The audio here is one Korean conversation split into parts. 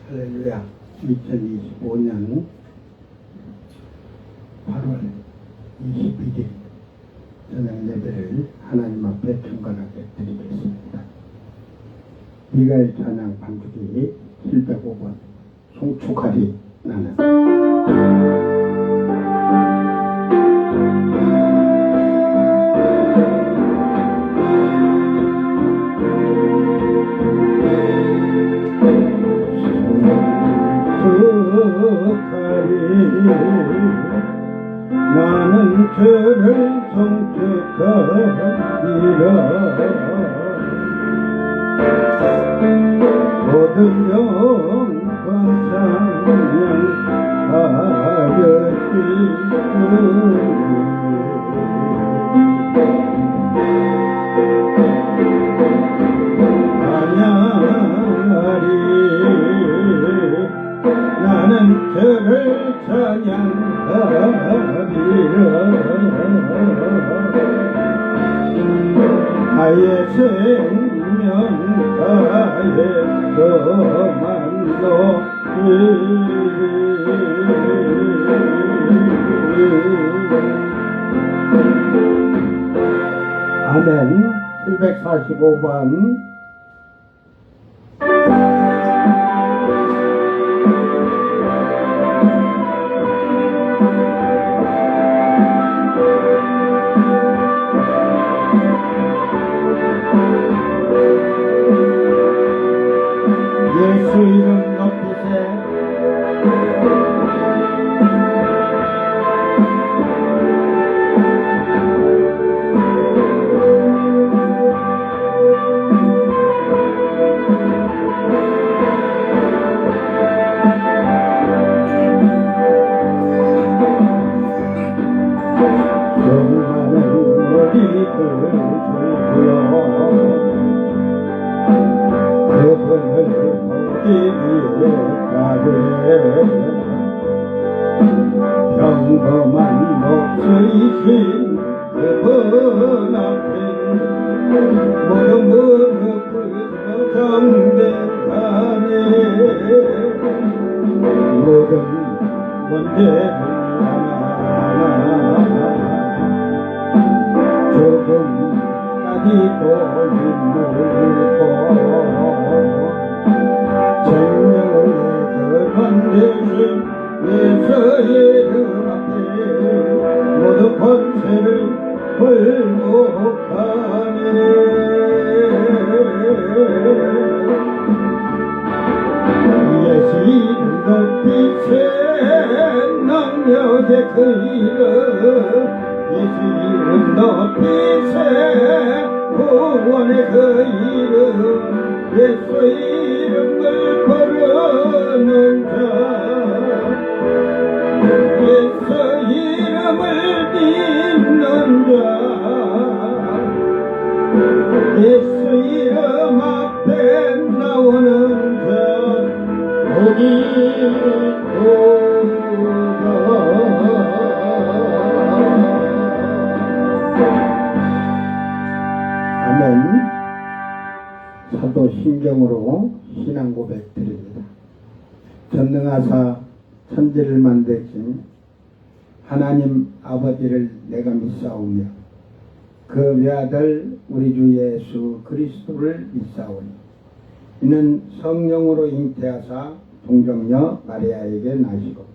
할렐루야. 2025년 8월 21일 저녁 예배를 하나님 앞에 경건하게 드리겠습니다. 미가엘 찬양 반주기 705번 송축하리 나는 나는 그를 송축하리라. 모든 영광 찬양하여주니 나는 그를 찬양하리라. 나의 생명 나의 그만로 아멘. 745번 예수 이름 높이세. 수많은 머리들 들고요 그분을 평범한 목소리신 그분 앞에 모두 무릎 꿇어 정대하네. 모든 문제를 하나 조금까지도 힘들고 생명을 만드신 예수의 이름 앞에 모든 권세를 굴복하네. 예수 이름 높이세. 능력의 그 이름 예수 이름 높이세. 구원의 그 이름 예수 이름을 부르는 자 예수 이름을 믿는 자 예수 이름 앞에 나오는 자 복이 있도다. 아멘. 사도 신경으로 신앙 고백 드립니다. 전능하사 천지를 만드신 하나님 아버지를 내가 믿사오며 그 외아들 우리 주 예수 그리스도를 믿사오니 이는 성령으로 잉태하사 동정녀 마리아에게 나시고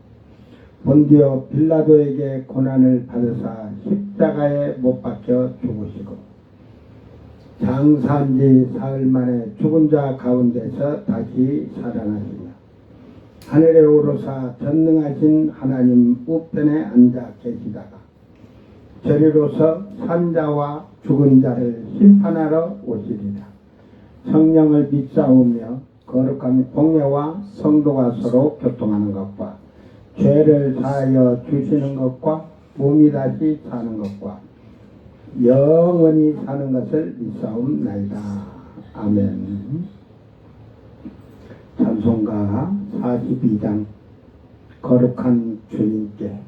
본디오 빌라도에게 고난을 받으사 십자가에 못 박혀 죽으시고 장사한 지 사흘 만에 죽은 자 가운데서 다시 살아나시며 하늘에 오르사 전능하신 하나님 우편에 앉아 계시다가 저리로서 산자와 죽은 자를 심판하러 오시리라. 성령을 믿사오며 거룩한 공예와 성도가 서로 교통하는 것과 죄를 사하여 주시는 것과 몸이 다시 사는 것과 영원히 사는 것을 믿사옵나이다. 아멘. 찬송가 42장 거룩한 주님께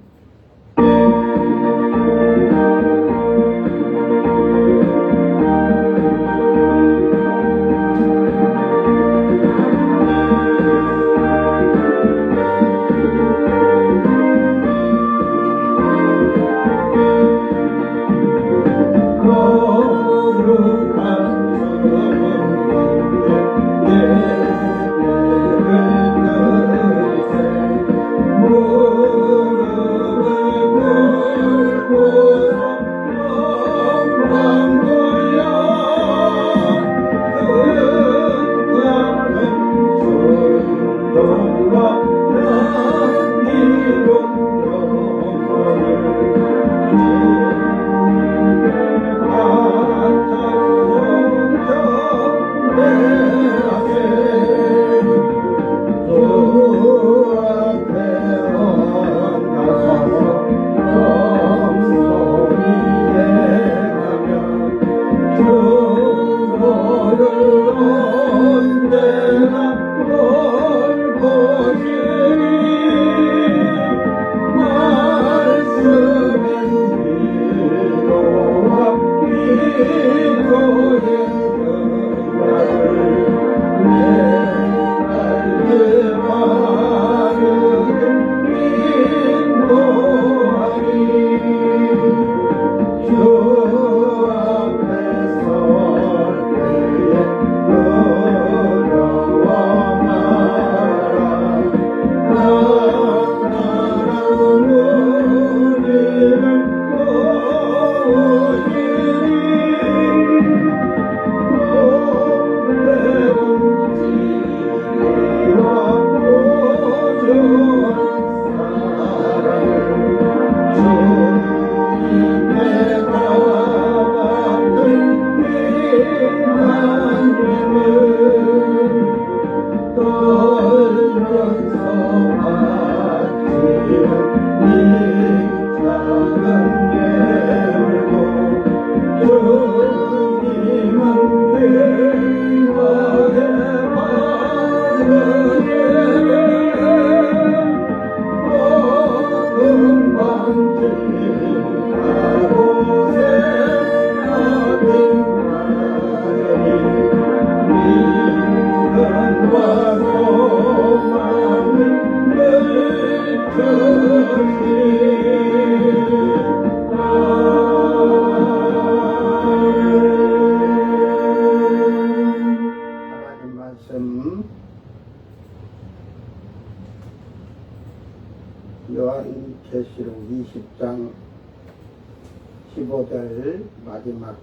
할 마지막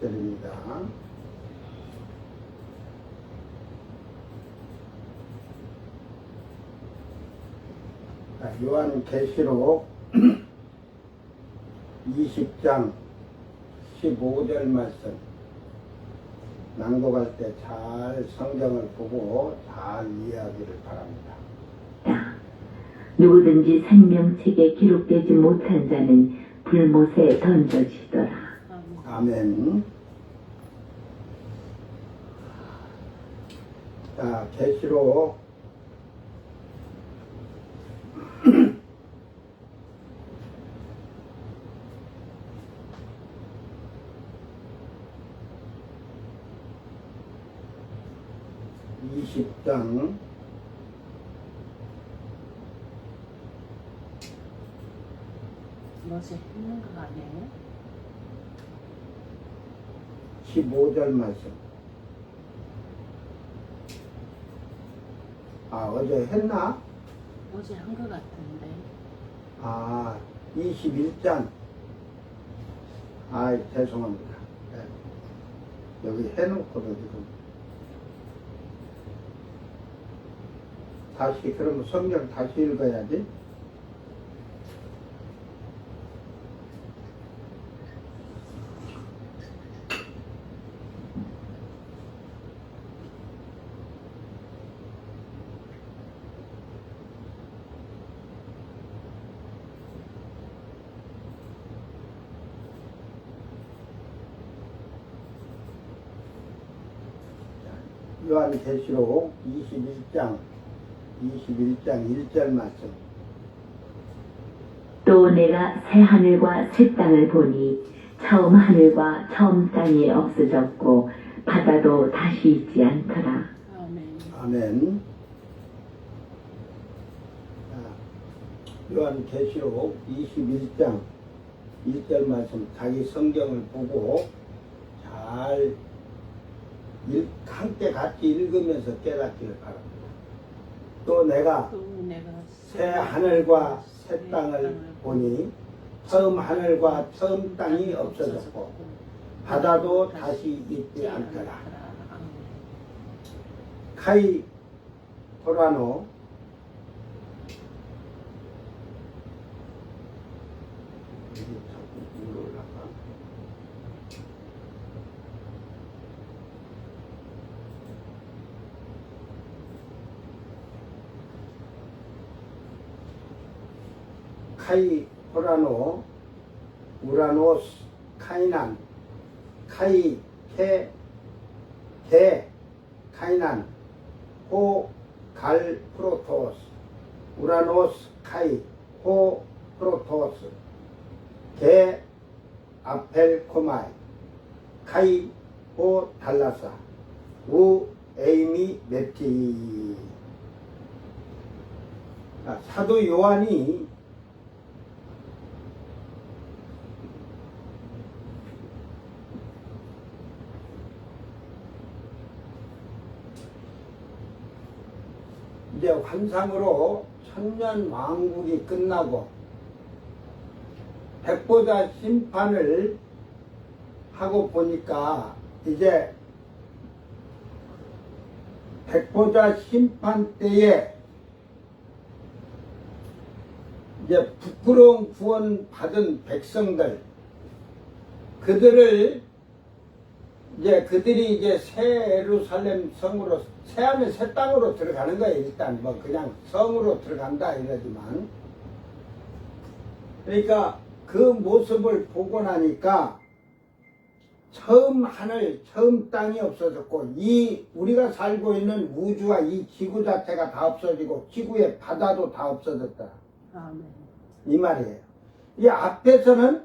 절입니다. 요한계시록 20장 15절 말씀 낭독할 때 잘 성경을 보고 잘 이해하기를 바랍니다. 누구든지 생명책에 기록되지 못한 자는 불못에 던져지더라. 아멘. 자, 계시록 20장 15절 말씀. 어제 했나? 어제 한 것 같은데. 21장. 죄송합니다. 네. 여기 해놓고도 지금. 다시, 그러면 성경 다시 읽어야지. 요한계시록 21장 1절 말씀. 또 내가 새 하늘과 새 땅을 보니 처음 하늘과 처음 땅이 없어졌고 바다도 다시 있지 않더라. 아멘. 요한계시록 21장 1절 말씀 자기 성경을 보고 잘 함께 같이 읽으면서 깨닫기를 바랍니다. 또 내가 새 하늘과 새 땅을 보니 처음 하늘과 처음 땅이 없어졌고 바다도 다시 있지 않더라. 카이 호라노 카이 호라노 우라노스 카이난 카이 개 카이난 호 갈 프로토스 우라노스 카이 호 프로토스 개 아펠 코마이 카이 호 달라사 우 에이미 메티. 사도 요한이 이제 환상으로 천년 왕국이 끝나고 백보자 심판을 하고 보니까 이제 백보자 심판 때에 이제 부끄러운 구원 받은 백성들 그들이 이제 새 예루살렘 성으로 새 하늘 새 땅으로 들어가는 거예요. 일단 뭐 그냥 성으로 들어간다 이러지만 그러니까 그 모습을 보고 나니까 처음 하늘 처음 땅이 없어졌고 이 우리가 살고 있는 우주와 이 지구 자체가 다 없어지고 지구의 바다도 다 없어졌다. 아멘. 이 말이에요. 이 앞에서는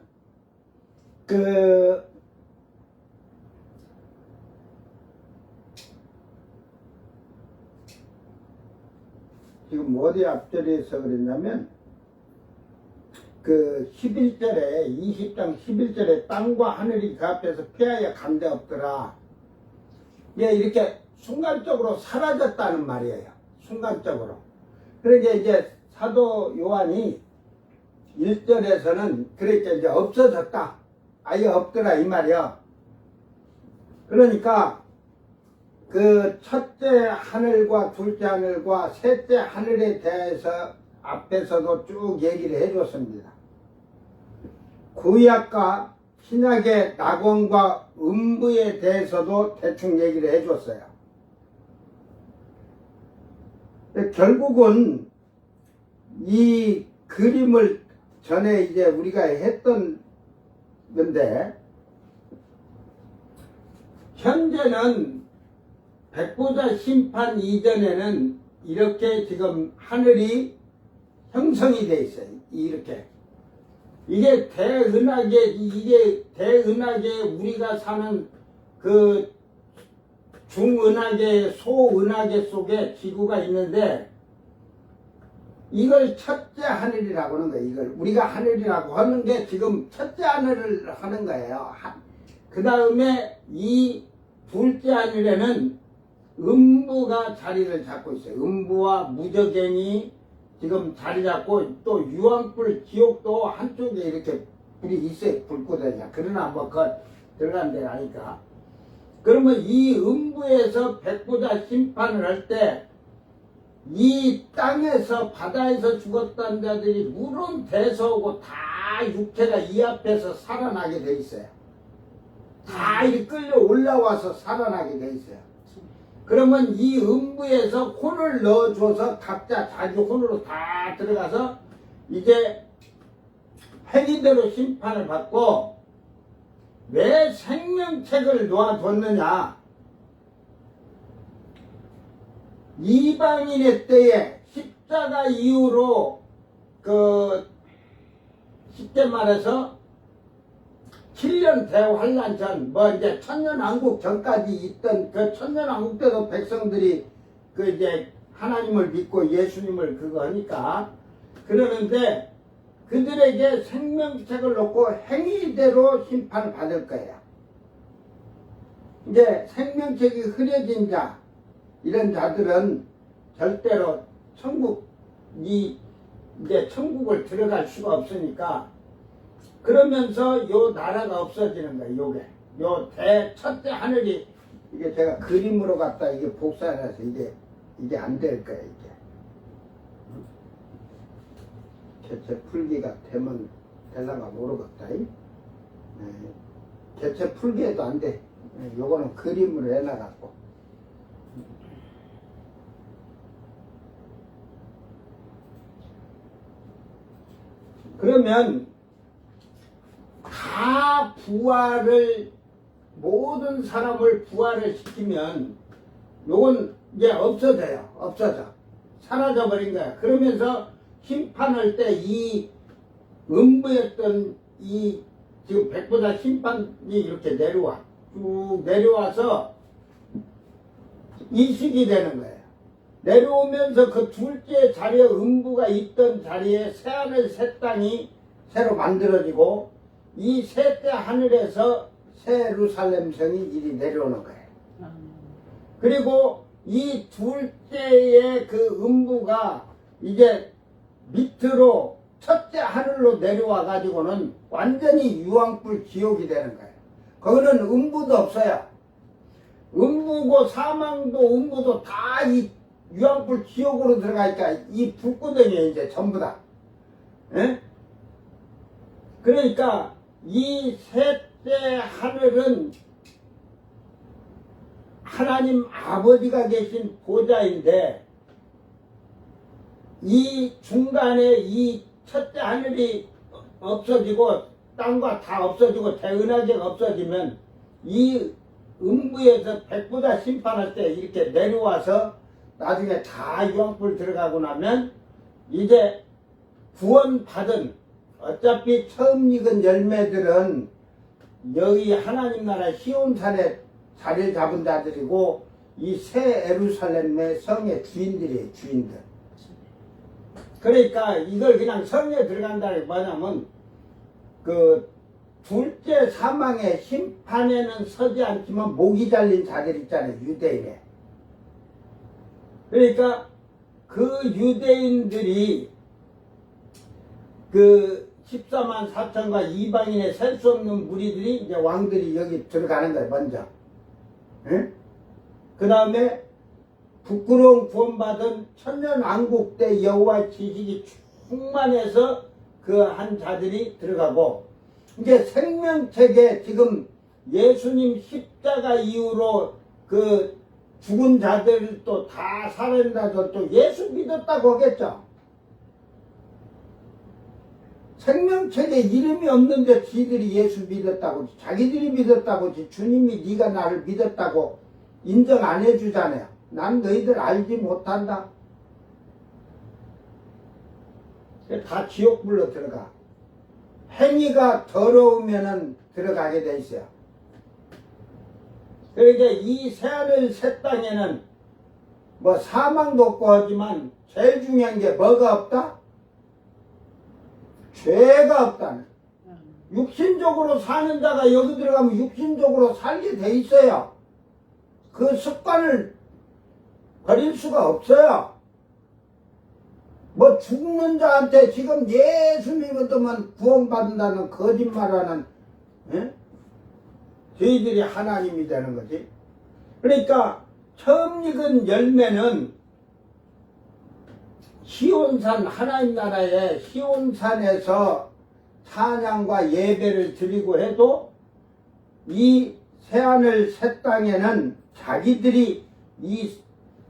지금 어디 앞절에서 그랬냐면 11절에 20장 11절에 땅과 하늘이 그 앞에서 피하여 간데 없더라. 이렇게 순간적으로 사라졌다는 말이에요. 순간적으로. 그러니까 이제 사도 요한이 1절에서는 그렇게 이제 없어졌다. 아예 없더라 이 말이야. 그러니까 그 첫째 하늘과 둘째 하늘과 셋째 하늘에 대해서 앞에서도 쭉 얘기를 해줬습니다. 구약과 신약의 낙원과 음부에 대해서도 대충 얘기를 해줬어요. 결국은 이 그림을 전에 이제 우리가 했던 건데, 현재는 백보자 심판 이전에는 이렇게 지금 하늘이 형성이 돼 있어요. 이렇게. 이게 대은하계 우리가 사는 그 중은하계, 소은하계 속에 지구가 있는데, 이걸 첫째 하늘이라고 하는 거예요. 이걸 우리가 하늘이라고 하는 게 지금 첫째 하늘을 하는 거예요. 그 다음에 이 둘째 하늘에는 음부가 자리를 잡고 있어요. 음부와 무저갱이 지금 자리 잡고, 또 유황불 지옥도 한쪽에 이렇게 불이 있어요. 불꽃이냐. 그러나 뭐 그 들어간 데가 아니까. 그러면 이 음부에서 백보자 심판을 할 때 이 땅에서 바다에서 죽었던 자들이 물은 대서오고 다 육체가 이 앞에서 살아나게 돼 있어요. 다 이렇게 끌려 올라와서 살아나게 돼 있어요. 그러면 이 음부에서 혼을 넣어줘서 각자 자기 혼으로 다 들어가서 이제 회기대로 심판을 받고, 왜 생명책을 놓아줬느냐. 이방인의 때에 십자가 이후로 쉽게 말해서 7년 대환란 전, 뭐 이제 천년왕국 전까지 있던 그 천년왕국 때도 백성들이 그 이제 하나님을 믿고 예수님을 그거 하니까 그러는데, 그들에게 생명책을 놓고 행위대로 심판을 받을 거예요. 이제 생명책이 흐려진 자, 이런 자들은 절대로 이제 천국을 들어갈 수가 없으니까, 그러면서 요 나라가 없어지는 거예요. 요 첫째 하늘이, 이게 제가 그림으로 갖다 이게 복사해서 이게 안 될 거예요. 개체 풀기가 되면 될란가 모르겠다. 개체 풀기에도 안 돼. 요거는 그림으로 해놔갖고. 그러면 다 모든 사람을 부활을 시키면 요건 이제 없어져. 사라져버린 거야. 그러면서 심판할 때 이 음부였던 이 지금 백보자 심판이 이렇게 쭉 내려와서 이식이 되는 거예요. 내려오면서 그 둘째 자리에 음부가 있던 자리에 새하늘 새 땅이 새로 만들어지고, 이 셋째 하늘에서 새 예루살렘 성이 이리 내려오는 거예요. 그리고 이 둘째의 그 음부가 이제 밑으로 첫째 하늘로 내려와 가지고는 완전히 유황불 지옥이 되는 거예요. 거기는 음부도 없어요. 음부고 사망도 음부도 다 이 유황불 지옥으로 들어가니까 이 불구덩이에 이제 전부 다. 에? 그러니까 이 셋째 하늘은 하나님 아버지가 계신 보좌인데, 이 중간에 이 첫째 하늘이 없어지고 땅과 다 없어지고 대은하계가 없어지면, 이 음부에서 백보자 심판할 때 이렇게 내려와서 나중에 다 유황불 들어가고 나면 이제 구원받은, 어차피 처음 익은 열매들은 여기 하나님 나라 시온산에 자리를 잡은 자들이고, 이 새 예루살렘의 성의 주인들이에요. 주인들. 그러니까 이걸 그냥 성에 들어간다는 게 뭐냐면, 그 둘째 사망의 심판에는 서지 않지만 목이 잘린 자들 있잖아요. 유대인에. 그러니까 그 유대인들이 그 14만 4천과 이방인의 셀 수 없는 무리들이 이제 왕들이 여기 들어가는 거예요, 먼저. 응? 그 다음에 부끄러운 구원받은 천년왕국 때 여호와 지식이 충만해서 그 한 자들이 들어가고, 이제 생명책에 지금 예수님 십자가 이후로 그 죽은 자들도 다 살아난다고 또 예수 믿었다고 하겠죠. 생명책에 이름이 없는데 지들이 예수 믿었다고, 자기들이 믿었다고, 주님이 네가 나를 믿었다고 인정 안 해주잖아요. 난 너희들 알지 못한다. 다 지옥불로 들어가. 행위가 더러우면은 들어가게 돼 있어요. 그러니까 이 새하늘 새 땅에는 뭐 사망도 없고 하지만 제일 중요한 게 뭐가 없다? 죄가 없다는. 육신적으로 사는 자가 여기 들어가면 육신적으로 살게 돼 있어요. 그 습관을 버릴 수가 없어요. 뭐 죽는 자한테 지금 예수 믿으면 구원받는다는 거짓말하는, 예? 저희들이 하나님이 되는 거지. 그러니까 처음 익은 열매는 시온산, 하나님 나라의 시온산에서 찬양과 예배를 드리고 해도 이 새하늘 새 땅에는 자기들이 이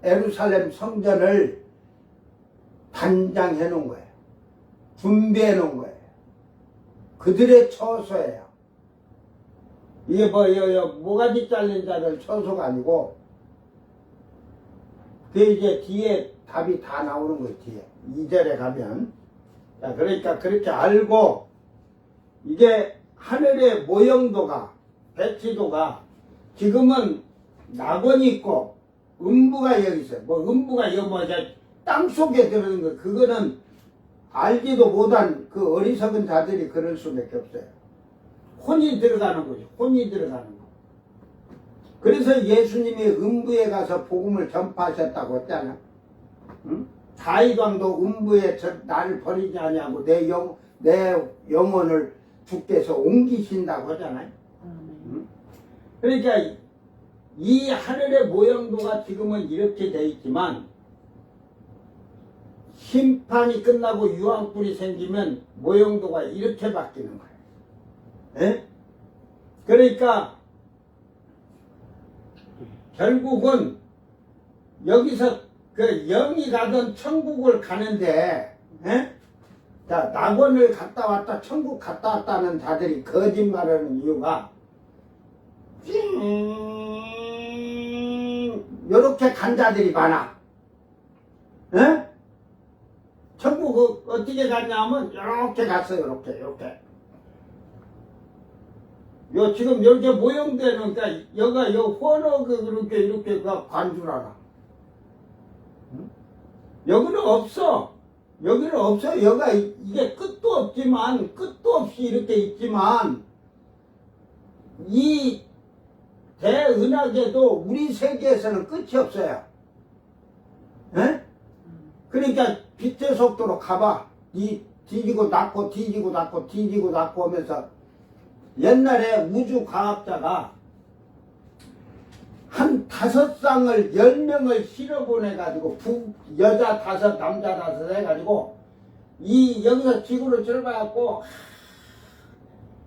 예루살렘 성전을 단장해 놓은 거예요. 준비해 놓은 거예요. 그들의 처소예요. 이게 뭐 모가지 잘린 자들 처소가 아니고, 그 이제 뒤에 답이 다 나오는 거예요. 뒤에 2절에 가면. 자, 그러니까 그렇게 알고, 이게 하늘의 모형도가, 배치도가 지금은 낙원이 있고 음부가 여기 있어요. 뭐 음부가 여기 뭐 땅 속에 들어있는 거, 그거는 알지도 못한 그 어리석은 자들이 그럴 수밖에 없어요. 혼이 들어가는 거죠. 혼이 들어가는 거. 그래서 예수님이 음부에 가서 복음을 전파하셨다고 했잖아요. 응? 다윗 왕도 음부에 나를 버리지 아니하고 내 영혼을 주께서 옮기신다고 하잖아요. 응? 그러니까 이 하늘의 모형도가 지금은 이렇게 돼 있지만, 심판이 끝나고 유황불이 생기면 모형도가 이렇게 바뀌는 거예요. 예? 그러니까 결국은 여기서 그 영이 가던 천국을 가는데, 예? 자, 낙원을 갔다 왔다 천국 갔다 왔다는 자들이 거짓말하는 이유가 요렇게 간 자들이 많아. 예? 천국 어떻게 갔냐면 요렇게 갔어요. 요렇게 요 지금 이렇게 모형되는, 그러니까 여가 요 헌어 그렇게 이렇게 간 줄 알아. 응? 여기는 없어. 여기는 없어. 여가 이게 끝도 없지만, 끝도 없이 이렇게 있지만, 이 대은하계도 우리 세계에서는 끝이 없어요. 에? 그러니까 빛의 속도로 가봐. 뒤지고 닫고 뒤지고 닫고 뒤지고 닫고 하면서, 옛날에 우주 과학자가 한 5쌍을 10명을 실어보내가지고 여자 5 남자 5 해가지고 여기서 지구를 출발해갖고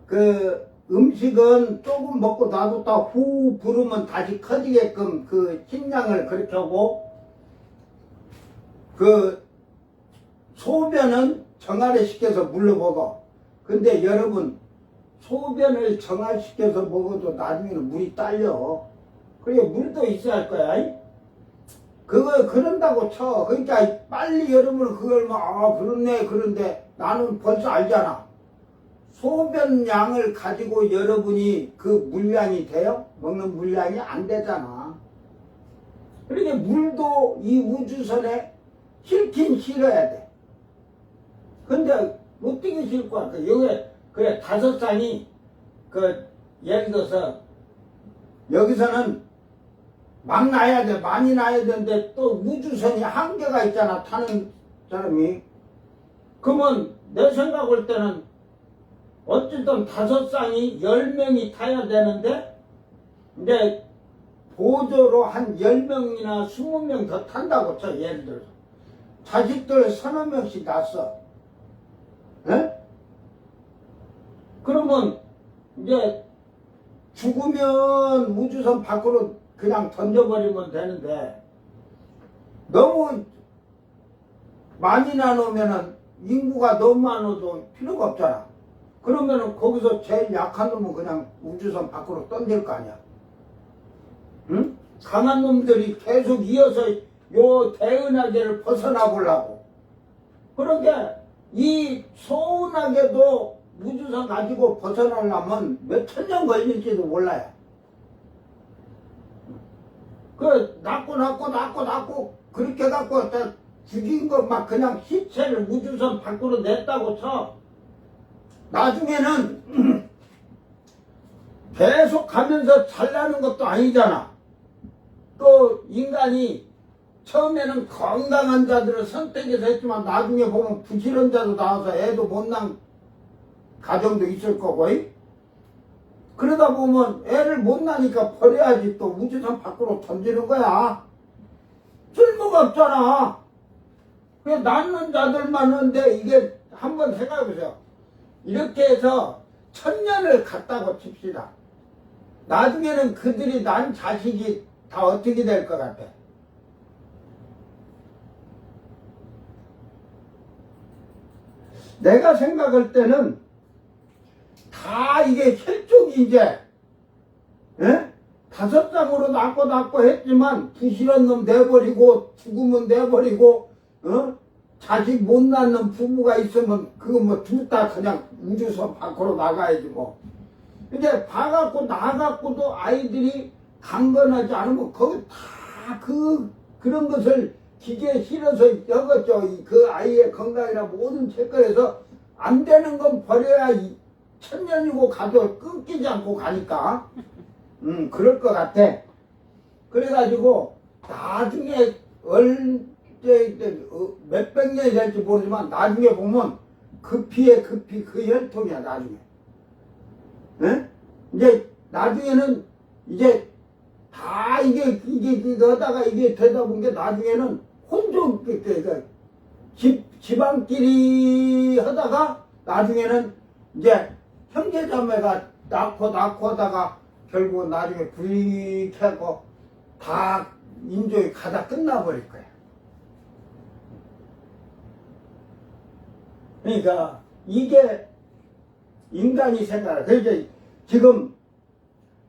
그 음식은 조금 먹고 놔뒀다 후 부르면 다시 커지게끔 그 식량을 그렇게 하고, 그 소변은 정화를 시켜서 물로 먹어. 근데 여러분, 소변을 정화시켜서 먹어도 나중에는 물이 딸려. 그러니까 물도 있어야 할 거야. 그거 그런다고 쳐. 그러니까 빨리 여러분은 그걸 그렇네. 그런데 나는 벌써 알잖아. 소변 양을 가지고 여러분이 그 물량이 돼요? 먹는 물량이 안 되잖아. 그러니까 물도 이 우주선에 실긴 실어야 돼. 근데 어떻게 실 거야? 여기 그래 5쌍이 예를 들어서 여기서는 막 놔야 돼. 많이 놔야 되는데 또 우주선이 한계가 있잖아. 타는 사람이. 그러면 내 생각 올 때는 어쨌든 5쌍이 10명이 타야 되는데 이제 보조로 한 10명이나 20명 더 탄다고 쳐. 예를 들어서 자식들 서너 명씩 낳았어. 에? 그러면 이제 죽으면 우주선 밖으로 그냥 던져버리면 되는데 너무 많이 나누면은 인구가 너무 많아도 필요가 없잖아. 그러면은 거기서 제일 약한 놈은 그냥 우주선 밖으로 던질 거 아니야. 응? 강한 놈들이 계속 이어서 요 대은하계를 벗어나 보려고. 그러게 이 소은하계도 우주선 가지고 벗어나려면 몇 천 년 걸릴지도 몰라요. 그 낳고 그렇게 갖고 죽인 거 막 그냥 시체를 우주선 밖으로 냈다고 쳐. 나중에는 계속 가면서 잘나는 것도 아니잖아. 또 인간이 처음에는 건강한 자들을 선택해서 했지만 나중에 보면 부실한 자도 나와서 애도 못 낳은 가정도 있을 거고. 그러다 보면 애를 못 낳으니까 버려야지 또 우주선 밖으로 던지는 거야. 쓸모가 없잖아. 그 낳는 자들만 하는데 이게 한번 생각해보세요. 이렇게 해서 1000년을 갔다고 칩시다. 나중에는 그들이 난 자식이 다 어떻게 될 것 같아? 내가 생각할 때는 다 이게 혈족이 이제 5쌍으로 낳고 했지만 부실한 놈 내버리고 죽으면 내버리고 자식 못 낳는 부부가 있으면 그거 뭐 둘 다 그냥 우주선 밖으로 나가야지 뭐. 이제 봐갖고 나갖고도 아이들이 강건하지 않으면 거기 다 그런 것을 기계에 실어서 여겼죠. 그 아이의 건강이나 모든 체크해서 안 되는 건 버려야 1000년이고 가도 끊기지 않고 가니까. 그럴 것 같아. 그래가지고 나중에 몇백 년이 될지 모르지만 나중에 보면 그 피에 그 혈통이야 나중에. 이제 나중에는 이제 다 이게 그거다가 이게 되다 본 게 나중에는 혼종 집안끼리 하다가 나중에는 이제 형제자매가 낳고 하다가 결국은 나중에 불이켜고 다 인종이 가다 끝나버릴 거야. 그러니까 이게 인간이 생각해. 그러니까 지금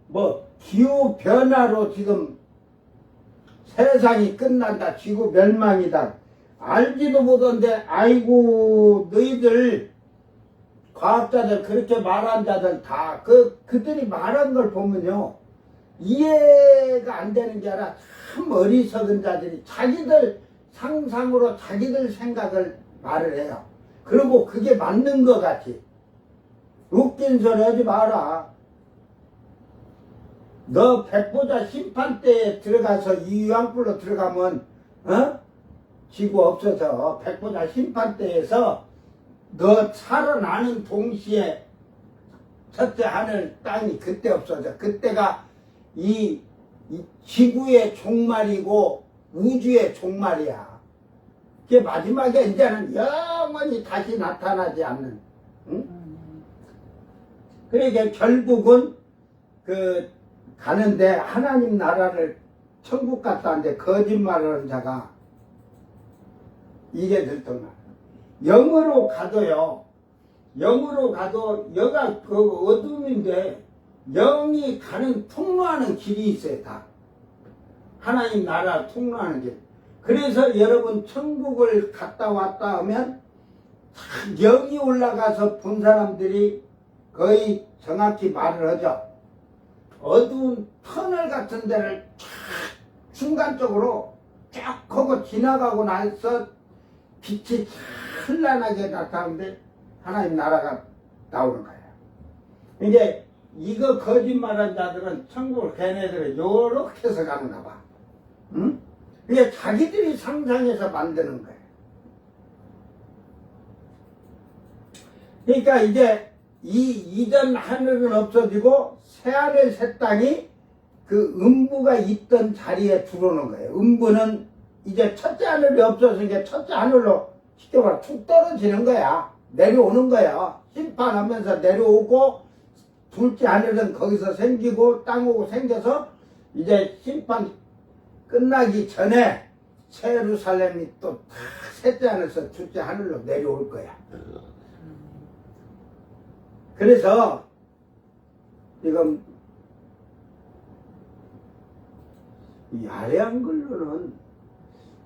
뭐 기후 변화로 지금 세상이 끝난다, 지구 멸망이다 알지도 못한데 아이고 너희들 과학자들 그렇게 말한 자들 다 그들이 말한 걸 보면요 이해가 안 되는 게 아니라 참 어리석은 자들이 자기들 상상으로 자기들 생각을 말을 해요. 그리고 그게 맞는 것 같이. 웃긴 소리 하지 마라. 너 백보자 심판대에 들어가서 이유양불로 들어가면 지구 없어져. 백보자 심판대에서 너 살아나는 동시에 첫째 하늘 땅이 그때 없어져. 그때가 이 지구의 종말이고 우주의 종말이야. 그게 마지막에 이제는 영원히 다시 나타나지 않는. 응? 그러니까 결국은 가는데 하나님 나라를 천국 갔다는데 거짓말하는 자가 이게 들통나. 영으로 가도요. 영으로 가도 여가 어둠인데 영이 가는 통로하는 길이 있어요. 다. 하나님 나라 통로하는 길. 그래서 여러분 천국을 갔다 왔다 하면 영이 올라가서 본 사람들이 거의 정확히 말을 하죠. 어두운 터널 같은 데를 쫙 순간적으로 쫙 하고 지나가고 나서 빛이 찬란하게 나타나는데 하나님 나라가 나오는 거예요. 이제 이거 거짓말한 자들은 천국을 걔네들은 요렇게 해서 가는가 봐. 응? 이게 자기들이 상상해서 만드는 거예요. 그러니까 이제 이 이전 하늘은 없어지고 새하늘 새 땅이 그 음부가 있던 자리에 들어오는 거예요. 음부는 이제 첫째 하늘이 없어지니까 첫째 하늘로 쉽게 말해 툭 떨어지는 거야. 내려오는 거야. 심판하면서 내려오고 둘째 하늘은 거기서 생기고 땅 오고 생겨서 이제 심판 끝나기 전에 새 예루살렘이 또 다 셋째 하늘에서 둘째 하늘로 내려올 거야. 그래서 지금 이 아래 한글로는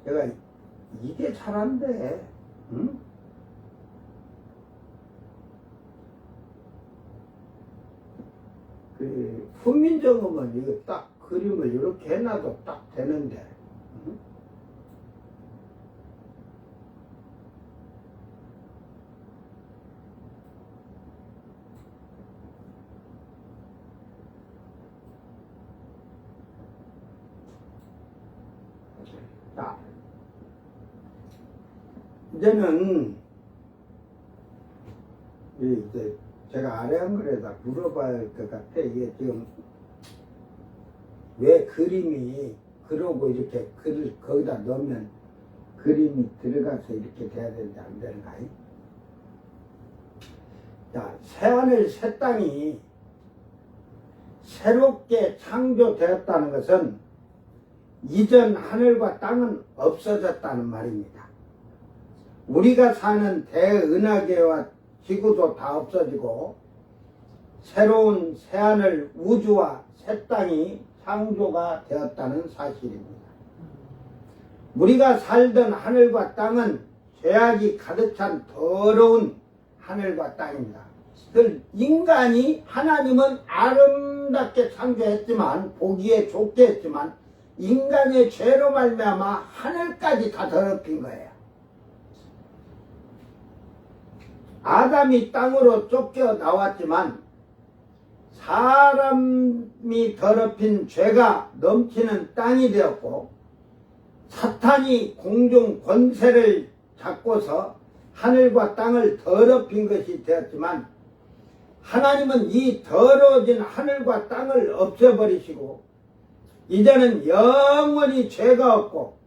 내가 이게 잘 안 돼. 응? 그 훈민정음은 이거 딱 그림을 이렇게 해놔도 딱 되는데. 응? 자, 이제는 이제 제가 아래 한글에다 물어봐야 할 것 같아. 이게 지금 왜 그림이 그러고 이렇게 글을 거기다 넣으면 그림이 들어가서 이렇게 돼야 되는지 안 되는가? 자, 새하늘 새 땅이 새롭게 창조되었다는 것은 이전 하늘과 땅은 없어졌다는 말입니다. 우리가 사는 대은하계와 지구도 다 없어지고 새로운 새하늘 우주와 새 땅이 창조가 되었다는 사실입니다. 우리가 살던 하늘과 땅은 죄악이 가득 찬 더러운 하늘과 땅입니다. 그 인간이 하나님은 아름답게 창조했지만 보기에 좋게 했지만 인간의 죄로 말미암아 하늘까지 다 더럽힌 거예요. 아담이 땅으로 쫓겨 나왔지만 사람이 더럽힌 죄가 넘치는 땅이 되었고 사탄이 공중 권세를 잡고서 하늘과 땅을 더럽힌 것이 되었지만 하나님은 이 더러워진 하늘과 땅을 없애버리시고 이제는 영원히 죄가 없고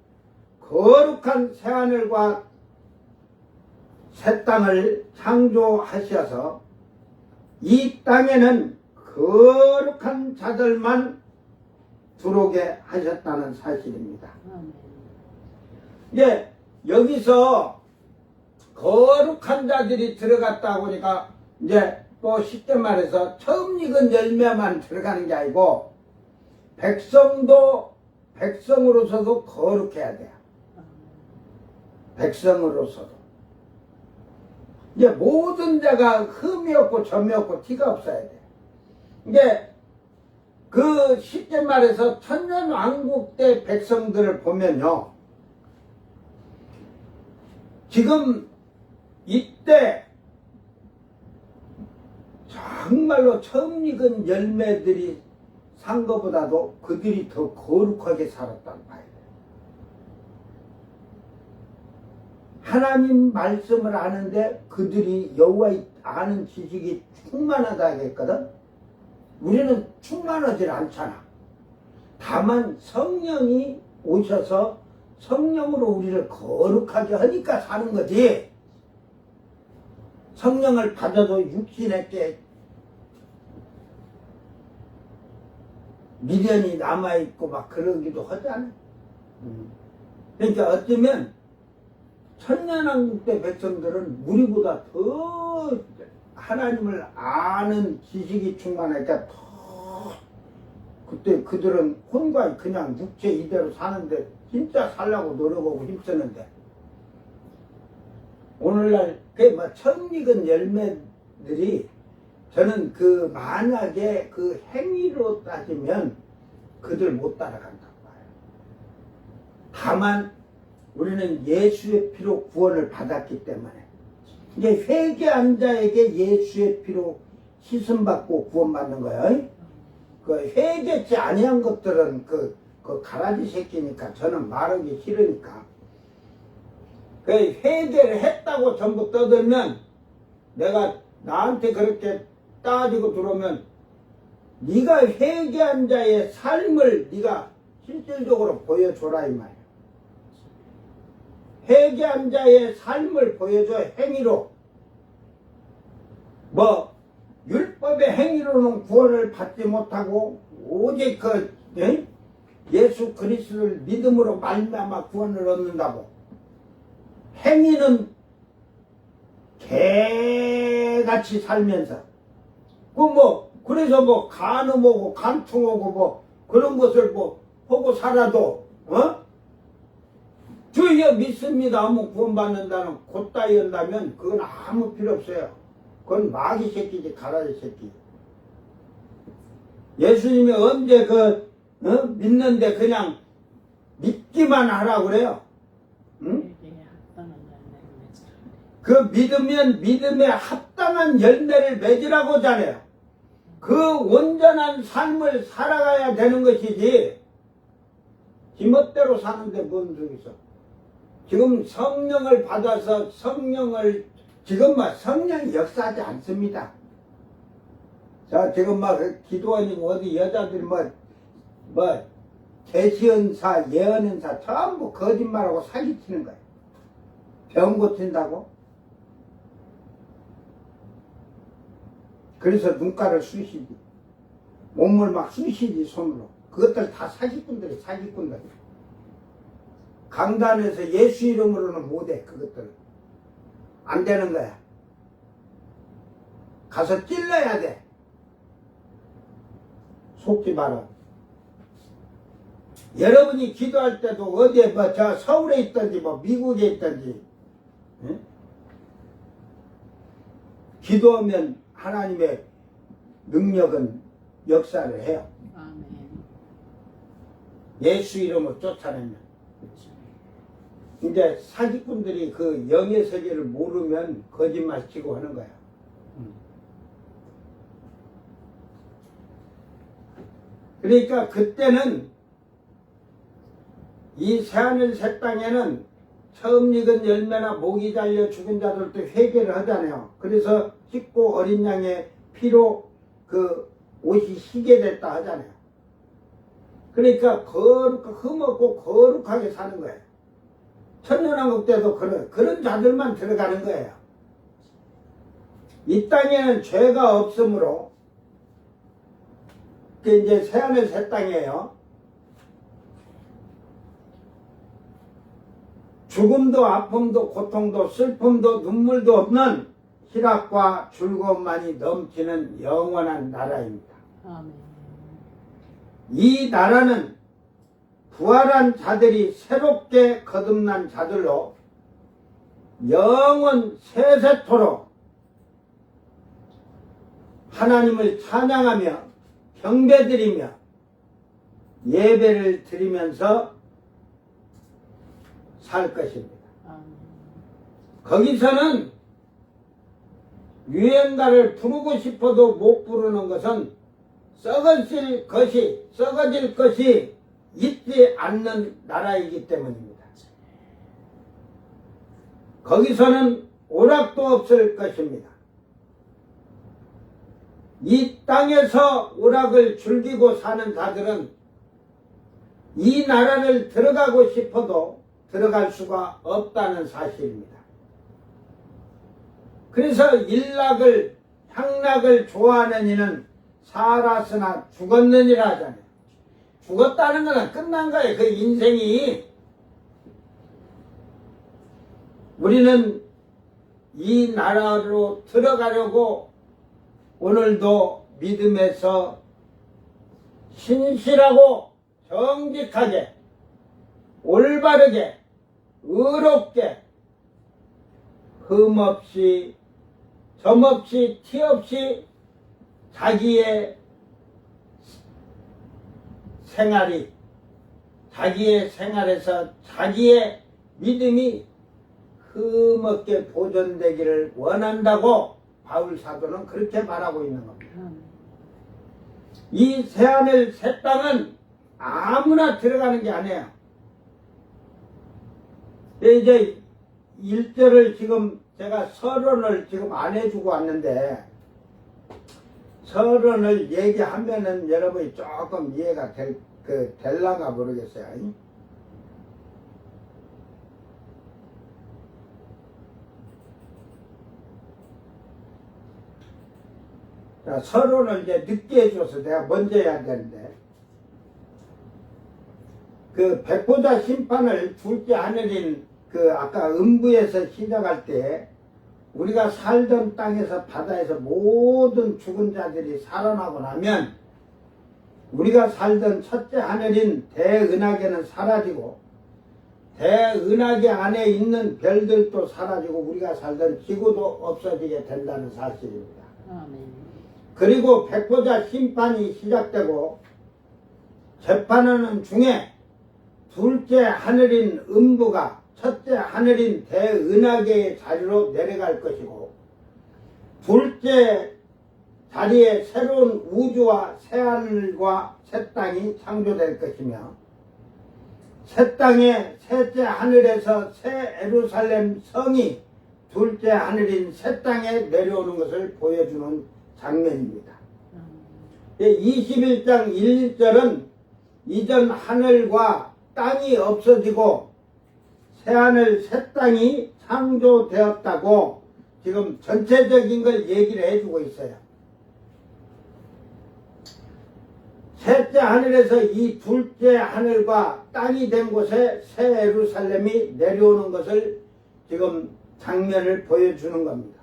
거룩한 새하늘과 새 땅을 창조하셔서 이 땅에는 거룩한 자들만 들어오게 하셨다는 사실입니다. 이제 여기서 거룩한 자들이 들어갔다 보니까 이제 또 쉽게 말해서 처음 익은 열매만 들어가는 게 아니고 백성도 백성으로서도 거룩해야 돼요. 백성으로서도. 이제 모든 자가 흠이 없고 점이 없고 티가 없어야 돼. 이게 그 쉽게 말해서 천년왕국 때 백성들을 보면요. 지금 이때 정말로 처음 익은 열매들이 산 것보다도 그들이 더 거룩하게 살았다는 봐야 돼요. 하나님 말씀을 아는데 그들이 여호와의 아는 지식이 충만하다 했거든. 우리는 충만하지 않잖아. 다만 성령이 오셔서 성령으로 우리를 거룩하게 하니까 사는 거지. 성령을 받아도 육신에게 미련이 남아있고 막 그러기도 하잖아. 그러니까 어쩌면 천년왕국 때 백성들은 우리보다 더 하나님을 아는 지식이 충만하니까 더 그때 그들은 혼과 그냥 육체 이대로 사는데 진짜 살려고 노력하고 힘쓰는데 오늘날 그 처음 익은 열매들이 저는 그 만약에 그 행위로 따지면 그들 못 따라간다고 봐요. 다만 우리는 예수의 피로 구원을 받았기 때문에 이제 회개한 자에게 예수의 피로 씻음받고 구원받는 거예요. 그 회개치 아니한 것들은 그 가라지 새끼니까 저는 말하기 싫으니까 그 회개를 했다고 전부 떠들면 내가 나한테 그렇게 따지고 들어오면 네가 회개한 자의 삶을 네가 실질적으로 보여줘라 이 말이야. 회개한 자의 삶을 보여줘. 행위로. 뭐 율법의 행위로는 구원을 받지 못하고 오직 그 예수 그리스도를 믿음으로 말미암아 구원을 얻는다고. 행위는 개같이 살면서 그래서 뭐 간음 오고 간통 오고 뭐 그런 것을 뭐 보고 살아도 주여 믿습니다 하면 구원받는다는 곧다이 한다면 그건 아무 필요 없어요. 그건 마귀 새끼지 가라지 새끼. 예수님이 언제 믿는데 그냥 믿기만 하라고 그래요. 응? 그 믿으면 믿음에 합당한 열매를 맺으라고 하잖아요. 그 온전한 삶을 살아가야 되는 것이지 지멋대로 사는데 뭔 소리 있어. 지금 성령을 받아서 지금 성령이 역사하지 않습니다. 자, 지금 기도하는 어디 여자들 계시언사, 예언언사 전부 거짓말하고 사기치는 거예요. 병 고친다고? 그래서 눈가를 쑤시지. 몸을 막 쑤시지 손으로. 그것들 다 사기꾼들이. 강단에서 예수 이름으로는 못해. 그것들 안 되는 거야. 가서 찔러야 돼. 속지 마라. 여러분이 기도할 때도 어디에 저 서울에 있든지 미국에 있든지 기도하면 하나님의 능력은 역사를 해요. 아멘. 예수 이름을 쫓아내면. 이제 사기꾼들이 그 영의 세계를 모르면 거짓말 치고 하는 거야. 그러니까 그때는 이 새하늘 새 땅에는 처음 익은 열매나 목이 잘려 죽은 자들도 회개를 하잖아요. 그래서 씻고 어린 양의 피로 그 옷이 희게 됐다 하잖아요. 그러니까 흠없고 거룩하게 사는 거예요. 천년왕국 때도 그런 자들만 들어가는 거예요. 이 땅에는 죄가 없으므로 그게 이제 새하늘 새 땅이에요. 죽음도 아픔도 고통도 슬픔도 눈물도 없는 희락과 즐거움만이 넘치는 영원한 나라입니다. 아멘. 이 나라는 부활한 자들이 새롭게 거듭난 자들로 영원 세세토록 하나님을 찬양하며 경배드리며 예배를 드리면서 살 것입니다. 아멘. 거기서는 유행가를 부르고 싶어도 못 부르는 것은 썩어질 것이 있지 않는 나라이기 때문입니다. 거기서는 오락도 없을 것입니다. 이 땅에서 오락을 즐기고 사는 자들은 이 나라를 들어가고 싶어도 들어갈 수가 없다는 사실입니다. 그래서 일락을 향락을 좋아하는 이는 살았으나 죽었느니라 하잖아요. 죽었다는 것은 끝난 거예요. 그 인생이. 우리는 이 나라로 들어가려고 오늘도 믿음에서 신실하고 정직하게 올바르게 의롭게 흠없이 점없이 티없이 자기의 생활에서 자기의 믿음이 흠없게 보존되기를 원한다고 바울 사도는 그렇게 말하고 있는 겁니다. 이 새하늘 새 땅은 아무나 들어가는 게 아니에요. 이제 1절을 지금 제가 서론을 지금 안 해주고 왔는데 서론을 얘기하면은 여러분이 조금 이해가 될란가 모르겠어요. 자, 서론을 이제 늦게 해줘서 내가 먼저 해야 되는데, 그 백보자 심판을 둘째 하늘인 그 아까 음부에서 시작할 때 우리가 살던 땅에서 바다에서 모든 죽은 자들이 살아나고 나면 우리가 살던 첫째 하늘인 대은하계는 사라지고 대은하계 안에 있는 별들도 사라지고 우리가 살던 지구도 없어지게 된다는 사실입니다. 아멘. 그리고 백보자 심판이 시작되고 재판하는 중에 둘째 하늘인 음부가 첫째 하늘인 대은하계의 자리로 내려갈 것이고 둘째 자리에 새로운 우주와 새하늘과 새 땅이 창조될 것이며 새 땅의 셋째 하늘에서 새 예루살렘 성이 둘째 하늘인 새 땅에 내려오는 것을 보여주는 장면입니다. 21장 1, 2절은 이전 하늘과 땅이 없어지고 새하늘 새 땅이 창조되었다고 지금 전체적인 걸 얘기를 해주고 있어요. 셋째 하늘에서 이 둘째 하늘과 땅이 된 곳에 새 예루살렘이 내려오는 것을 지금 장면을 보여주는 겁니다.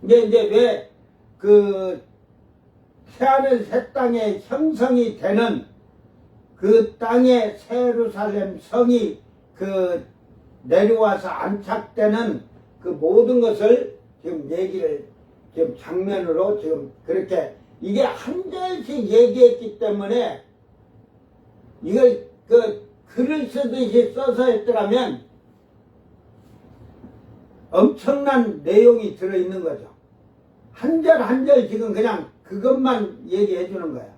이제 왜 그 새하늘 새 땅의 형성이 되는 그 땅에 새 예루살렘 성이 그 내려와서 안착되는 그 모든 것을 지금 얘기를 지금 장면으로 지금 그렇게 이게 한 절씩 얘기했기 때문에 이걸 그 글을 쓰듯이 써서 했더라면 엄청난 내용이 들어있는 거죠. 한 절 한 절 지금 그냥 그것만 얘기해 주는 거예요.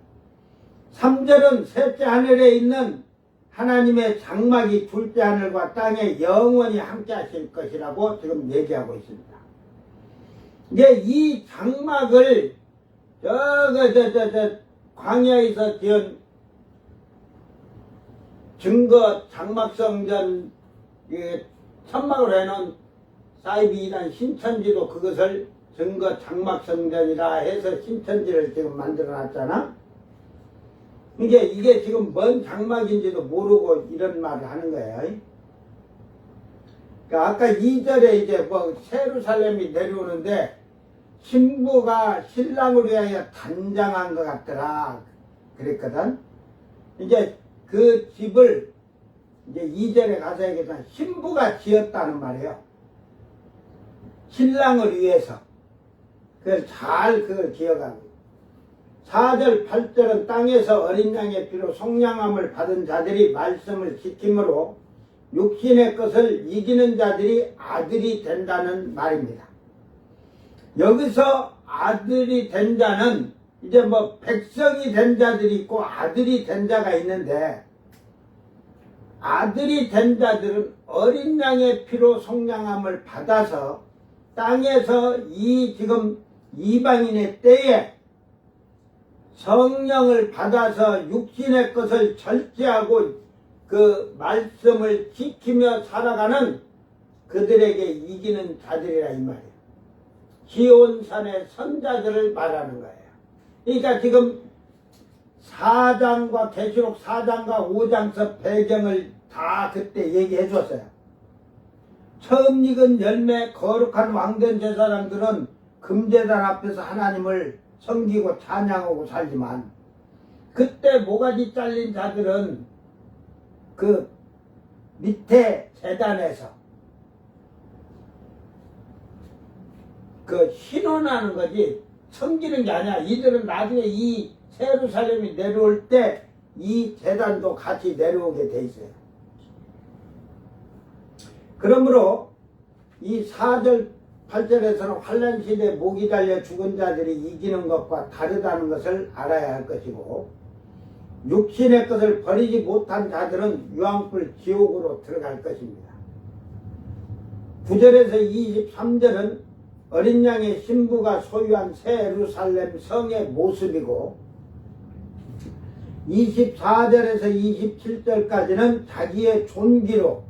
3절은 셋째 하늘에 있는 하나님의 장막이 둘째 하늘과 땅에 영원히 함께 하실 것이라고 지금 얘기하고 있습니다. 이제 이 장막을 광야에서 지은 증거 장막성전 천막으로 해놓은 사이비이란 신천지도 그것을 증거 장막성전이라 해서 신천지를 지금 만들어 놨잖아. 이게 지금 뭔 장막인지도 모르고 이런 말을 하는 거예요. 그러니까 아까 2절에 이제 뭐 예루살렘이 내려오는데 신부가 신랑을 위하여 단장한 것 같더라 그랬거든. 이제 그 집을 이제 2절에 가서 얘기했지만 신부가 지었다는 말이에요. 신랑을 위해서. 그걸 잘 그걸 기억하고 4절 8절은 땅에서 어린 양의 피로 속량함을 받은 자들이 말씀을 지킴으로 육신의 것을 이기는 자들이 아들이 된다는 말입니다. 여기서 아들이 된 자는 이제 뭐 백성이 된 자들이 있고 아들이 된 자가 있는데 아들이 된 자들은 어린 양의 피로 속량함을 받아서 땅에서 이 지금 이방인의 때에 성령을 받아서 육신의 것을 절제하고 그 말씀을 지키며 살아가는 그들에게 이기는 자들이라 이 말이에요. 기온산의 선자들을 말하는 거예요. 그러니까 지금 4장과 계시록 4장과 5장서 배경을 다 그때 얘기해 줬어요. 처음 익은 열매 거룩한 왕된 제사장들은 금제단 앞에서 하나님을 섬기고 찬양하고 살지만 그때 모가지 잘린 자들은 그 밑에 제단에서 그 신원하는 거지 섬기는 게 아니야. 이들은 나중에 이 예루살렘이 내려올 때 이 제단도 같이 내려오게 돼 있어요. 그러므로 이 4절 8절에서는 환난 시대에 목이 달려 죽은 자들이 이기는 것과 다르다는 것을 알아야 할 것이고 육신의 것을 버리지 못한 자들은 유황불 지옥으로 들어갈 것입니다. 9절에서 23절은 어린 양의 신부가 소유한 새 예루살렘 성의 모습이고 24절에서 27절까지는 자기의 존귀로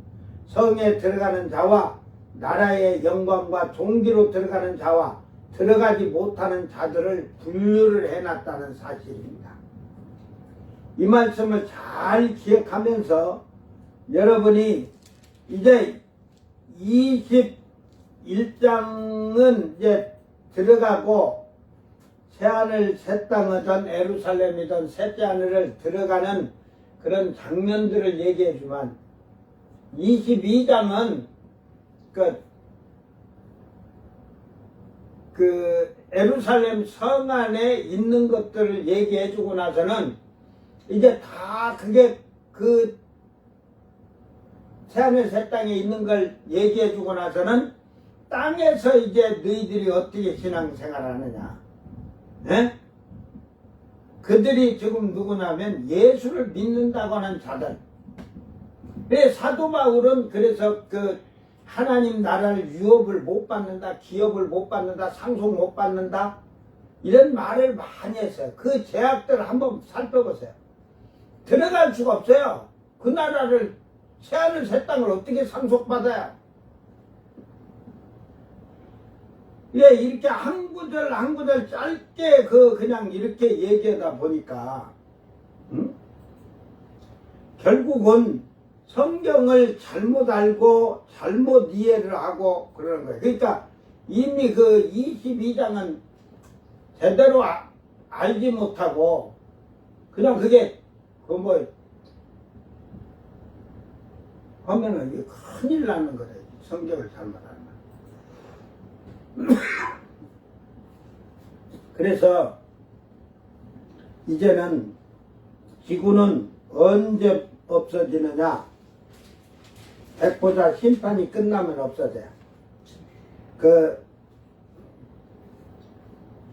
성에 들어가는 자와 나라의 영광과 존귀로 들어가는 자와 들어가지 못하는 자들을 분류를 해놨다는 사실입니다. 이 말씀을 잘 기억하면서 여러분이 이제 21장은 이제 들어가고 새하늘 새 땅이든 예루살렘이든 셋째 하늘을 들어가는 그런 장면들을 얘기해주면 22장은 그 예루살렘 성 안에 있는 것들을 얘기해주고 나서는 이제 다 그게 그 새하늘 새 땅에 있는 걸 얘기해주고 나서는 땅에서 이제 너희들이 어떻게 신앙생활하느냐. 예? 그들이 지금 누구냐면 예수를 믿는다고 하는 자들. 왜 사도 바울은 그래서 그 하나님 나라를 유업을 못 받는다, 기업을 못 받는다, 상속 못 받는다 이런 말을 많이 했어요. 그 제약들을 한번 살펴보세요. 들어갈 수가 없어요. 그 나라를 새하늘 새 땅을 어떻게 상속받아요? 예, 이렇게 한 구절 한 구절 짧게 그냥 이렇게 얘기하다 보니까 결국은 성경을 잘못 알고 잘못 이해를 하고 그러는 거예요. 그러니까 이미 그 22장은 제대로 알지 못하고 그냥 그게 하면은 이게 큰일 나는 거예요. 성경을 잘못하면. 그래서 이제는 지구는 언제 없어지느냐? 백보자 심판이 끝나면 없어져요. 그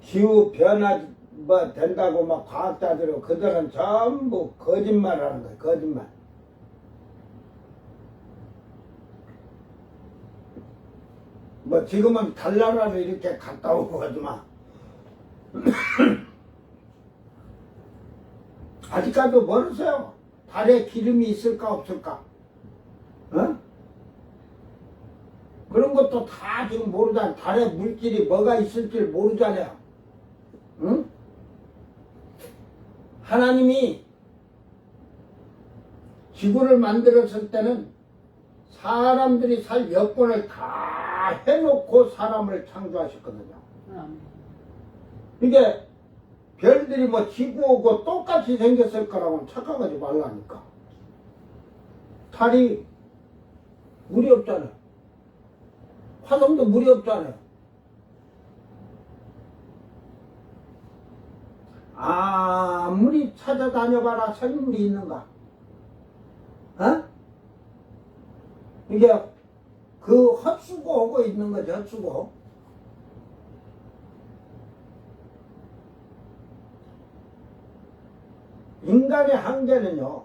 기후 변화 뭐 된다고 막 과학자들은 그들은 전부 거짓말하는 거예요. 거짓말. 뭐 지금은 달나라를 이렇게 갔다 오고 하지만 아직까지도 모르세요. 달에 기름이 있을까 없을까? 어? 그런 것도 다 지금 모르잖아요. 달에 물질이 뭐가 있을지 모르잖아요. 응? 하나님이 지구를 만들었을 때는 사람들이 살 여건을 다 해놓고 사람을 창조하셨거든요. 이게 별들이 뭐 지구하고 똑같이 생겼을 거라고는 착각하지 말라니까. 달이 물이 없잖아요. 화성도 물이 없잖아요. 아무리 찾아다녀봐라 생물이 있는가? 어? 이게 그 헛수고하고 있는 거죠. 헛수고. 인간의 한계는요,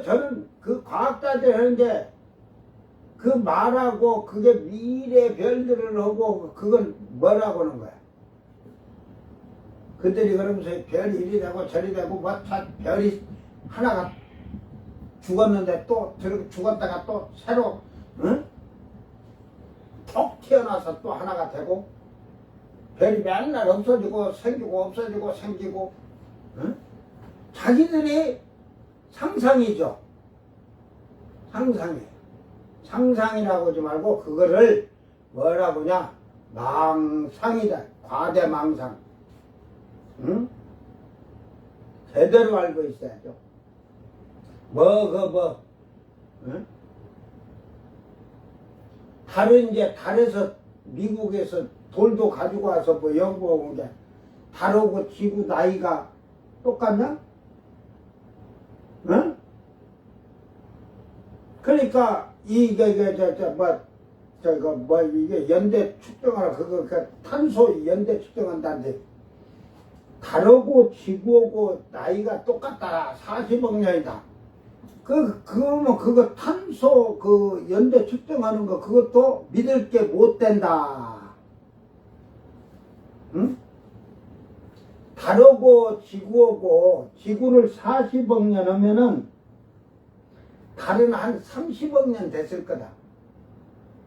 저는 그 과학자들이 하는데 그 말하고 그게 미래 별들을 하고 그건 뭐라고 하는 거야? 그들이 그러면서 별이 이리 되고 저리 되고 뭐 별이 하나가 죽었는데 또 죽었다가 또 새로 응? 톡 튀어나와서 또 하나가 되고 별이 맨날 없어지고 생기고 없어지고 생기고 응? 자기들이 상상이죠. 상상이라고 하지 말고 그거를 뭐라고 하냐? 망상이다. 과대망상. 응? 제대로 알고 있어야죠. 응? 달은 이제 달에서 미국에서 돌도 가지고 와서 뭐 연구하고 온 게 달하고 지구 나이가 똑같나? 응? 그러니까 이게 이게 연대 측정하라 그거 탄소 연대 측정한다는데 달하고 지구하고 나이가 똑같다. 40억 년이다. 그거 탄소 그 연대 측정하는 거 그것도 믿을 게 못 된다. 응? 달하고 지구하고 지구를 40억 년 하면은 달은 한 30억 년 됐을 거다.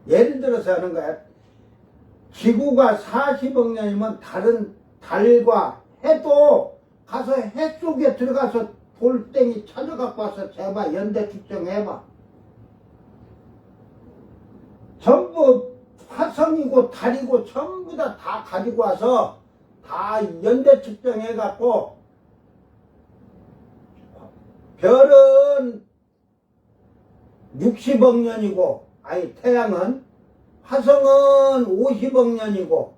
예를 들어서 하는 거야. 지구가 40억 년이면 달과 해도 가서 해 속에 들어가서 돌덩이 찾아갖고 와서 재봐. 연대 측정해봐. 전부 화성이고 달이고 전부 다 가지고 와서 다 연대 측정해갖고 별은 60억 년이고 아니 태양은 화성은 50억 년이고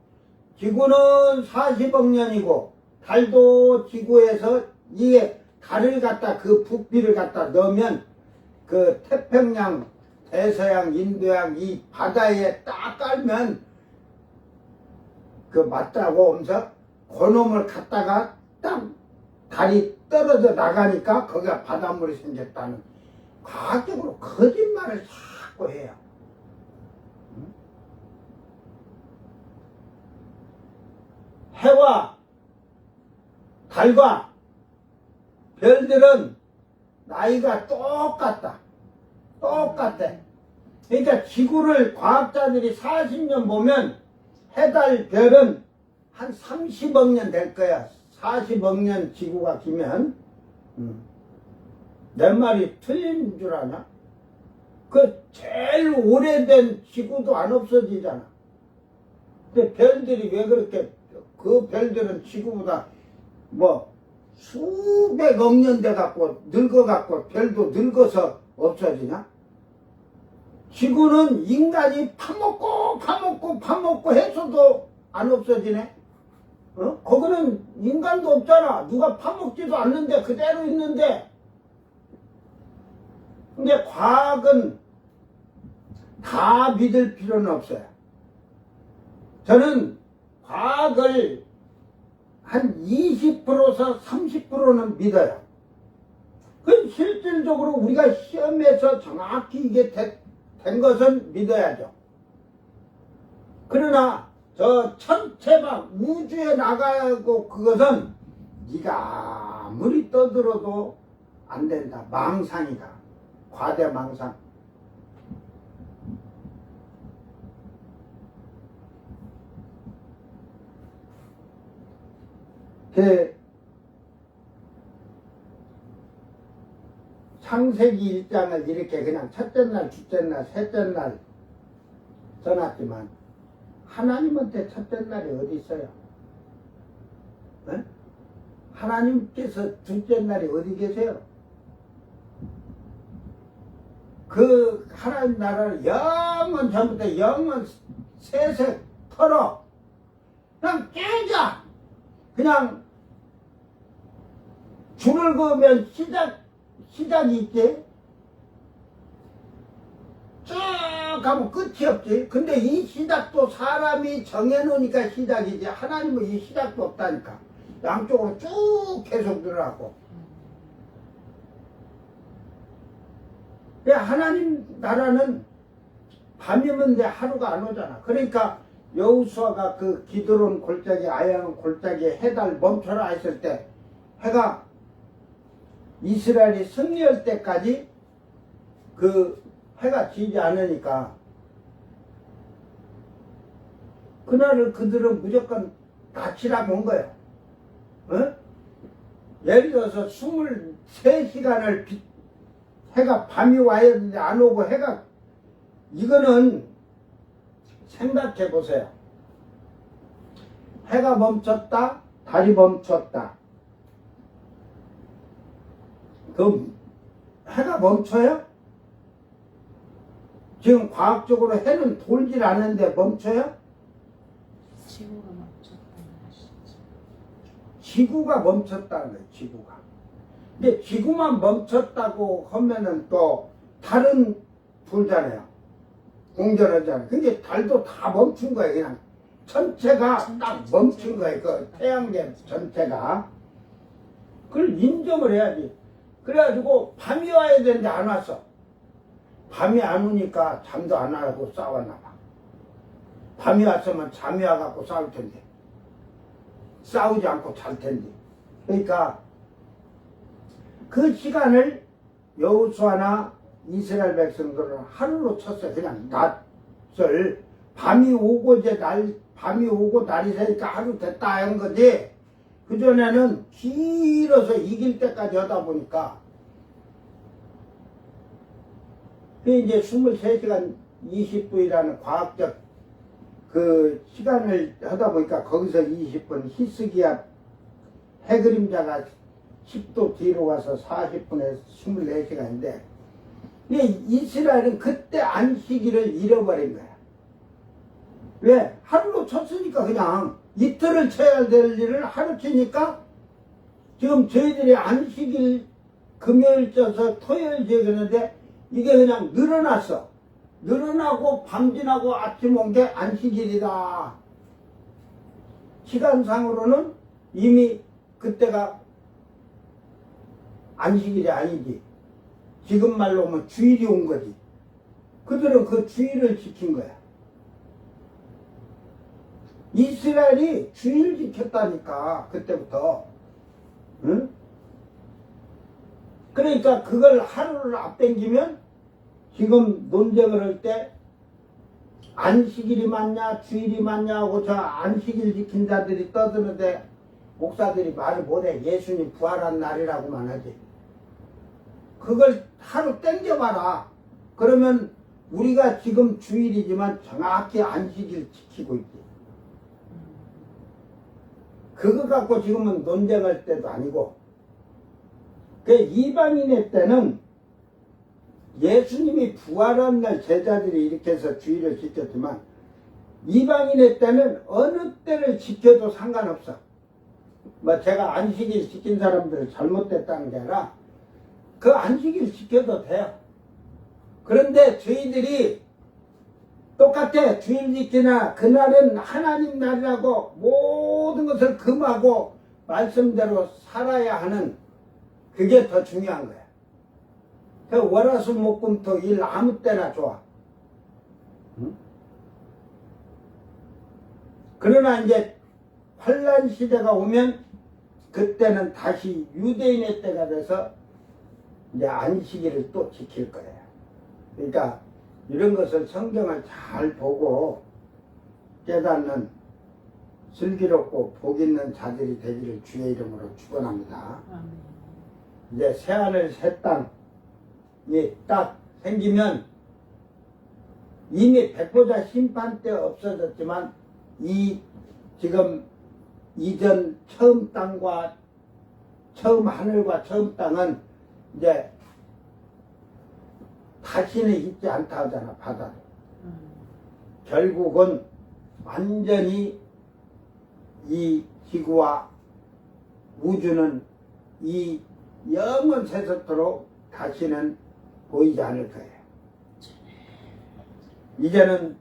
지구는 40억 년이고 달도 지구에서 이게 달을 갖다 그 부피를 갖다 넣으면 그 태평양, 대서양, 인도양 이 바다에 딱 깔면 그 맞다고 하면서 그놈을 갖다가 딱 달이 떨어져 나가니까 거기가 바닷물이 생겼다는 과학적으로 거짓말을 자꾸 해요. 해와 달과 별들은 나이가 똑같다. 똑같대. 그러니까 지구를 과학자들이 40년 보면 해달 별은 한 30억 년 될 거야. 40억 년 지구가 기면. 내 말이 틀린 줄 아냐? 그 제일 오래된 지구도 안 없어지잖아. 근데 별들이 왜 그렇게 그 별들은 지구보다 뭐 수백억 년 돼갖고 늙어갖고 별도 늙어서 없어지냐? 지구는 인간이 파먹고 해서도 안 없어지네? 어? 거기는 인간도 없잖아. 누가 파먹지도 않는데 그대로 있는데. 근데 과학은 다 믿을 필요는 없어요. 저는 과학을 한 20%에서 30%는 믿어요. 그 실질적으로 우리가 시험에서 정확히 이게 된 것은 믿어야죠. 그러나 저 천체막 우주에 나가고 그것은 네가 아무리 떠들어도 안 된다. 망상이다. 과대망상. 창세기 1장을 이렇게 그냥 첫째 날, 둘째 날, 셋째 날 써놨지만 하나님한테 첫째 날이 어디 있어요? 네? 하나님께서 둘째 날이 어디 계세요? 그 하나님 나라를 영원 전부터 영원 세세 털어 그냥 깨자. 그냥 줄을 그으면 시작이 있지. 쭉 가면 끝이 없지. 근데 이 시작도 사람이 정해놓으니까 시작이지. 하나님은 이 시작도 없다니까. 양쪽으로 쭉 계속 늘어나고. 하나님 나라는 밤이면 내 하루가 안 오잖아. 그러니까 여호수아가 그 기드론 골짜기, 아양 골짜기에 해달 멈춰라 했을 때 해가 이스라엘이 승리할 때까지 그 해가 지지 않으니까 그날을 그들은 무조건 다치라고 온 거예요. 어? 예를 들어서 23시간을 해가 밤이 와야 되는데 안 오고 해가 이거는 생각해 보세요. 해가 멈췄다, 달이 멈췄다. 그럼 해가 멈춰요? 지금 과학적으로 해는 돌질 않는데 멈춰요? 지구가 멈췄다는 것이지. 지구가 멈췄다는 거예요, 지구가. 근데 지구만 멈췄다고 하면은 또 달은 돌잖아요. 공전하잖아요. 근데 달도 다 멈춘 거예요. 그냥 전체가 딱 멈춘 거예요. 그 태양계 전체가. 그걸 인정을 해야지. 그래가지고 밤이 와야 되는데 안 왔어. 밤이 안 오니까 잠도 안 하고 싸웠나 봐. 밤이 왔으면 잠이 와갖고 싸울 텐데. 싸우지 않고 잘 텐데. 그러니까 그 시간을 여호수아나 이스라엘 백성들은 하루로 쳤어요. 그냥 낮을 밤이 오고 이제 밤이 오고 날이 새니까 하루 됐다 한 거지. 그전에는 길어서 이길 때까지 하다 보니까 그 이제 23시간 20분이라는 과학적 그 시간을 하다 보니까 거기서 20분 히스기야 해그림자가 10도 뒤로 가서 40분에 24시간인데 이스라엘은 그때 안식일을 잃어버린 거야. 왜? 하루로 쳤으니까 그냥 이틀을 쳐야 될 일을 하루 치니까 지금 저희들이 안식일 금요일 쪄서 토요일 지었는데 이게 그냥 늘어났어. 늘어나고 밤 지나고 아침 온 게 안식일이다. 시간상으로는 이미 그때가 안식일이 아니지. 지금 말로 하면 주일이 온 거지. 그들은 그 주일을 지킨 거야. 이스라엘이 주일 지켰다니까 그때부터. 응? 그러니까 그걸 하루를 앞당기면 지금 논쟁을 할 때 안식일이 맞냐 주일이 맞냐 하고 저 안식일 지킨 자들이 떠드는데 목사들이 말을 못해. 예수님 부활한 날이라고만 하지. 그걸 하루 땡겨봐라. 그러면 우리가 지금 주일이지만 정확히 안식일 지키고 있지. 그거 갖고 지금은 논쟁할 때도 아니고. 그 이방인의 때는 예수님이 부활한 날 제자들이 이렇게 해서 주일을 지켰지만 이방인의 때는 어느 때를 지켜도 상관없어. 뭐 제가 안식일 지킨 사람들을 잘못됐다는 게 아니라 그 안식일 지켜도 돼요. 그런데 저희들이 똑같아. 주일 지키나 그날은 하나님 날이라고 모든 것을 금하고 말씀대로 살아야 하는 그게 더 중요한 거야. 그 월화수목금토일 아무 때나 좋아. 응? 그러나 이제 환란 시대가 오면 그때는 다시 유대인의 때가 돼서 이제 안식일을 또 지킬 거예요. 그러니까 이런 것을 성경을 잘 보고 깨닫는 슬기롭고 복 있는 자들이 되기를 주의 이름으로 축원합니다. 이제 새하늘 새 땅이 딱 생기면 이미 백보자 심판 때 없어졌지만 이 지금 이전 처음 땅과 처음 하늘과 처음 땅은 이제 다시는 있지 않다 하잖아. 바다로. 결국은 완전히 이 지구와 우주는 이 영원 세세토록 다시는 보이지 않을 거예요. 이제는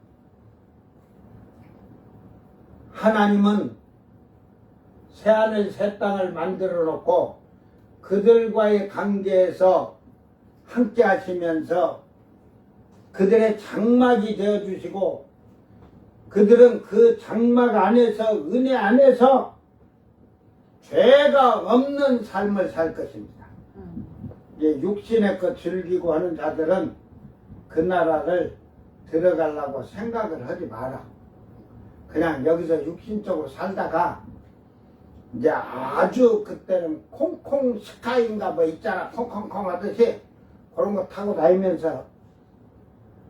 하나님은 새하늘 새 땅을 만들어 놓고 그들과의 관계에서 함께 하시면서 그들의 장막이 되어 주시고 그들은 그 장막 안에서 은혜 안에서 죄가 없는 삶을 살 것입니다. 이제 육신의 것 즐기고 하는 자들은 그 나라를 들어가려고 생각을 하지 마라. 그냥 여기서 육신적으로 살다가 이제 아주 그때는 콩콩 스카이인가 뭐 있잖아. 콩콩콩 하듯이 그런 거 타고 다니면서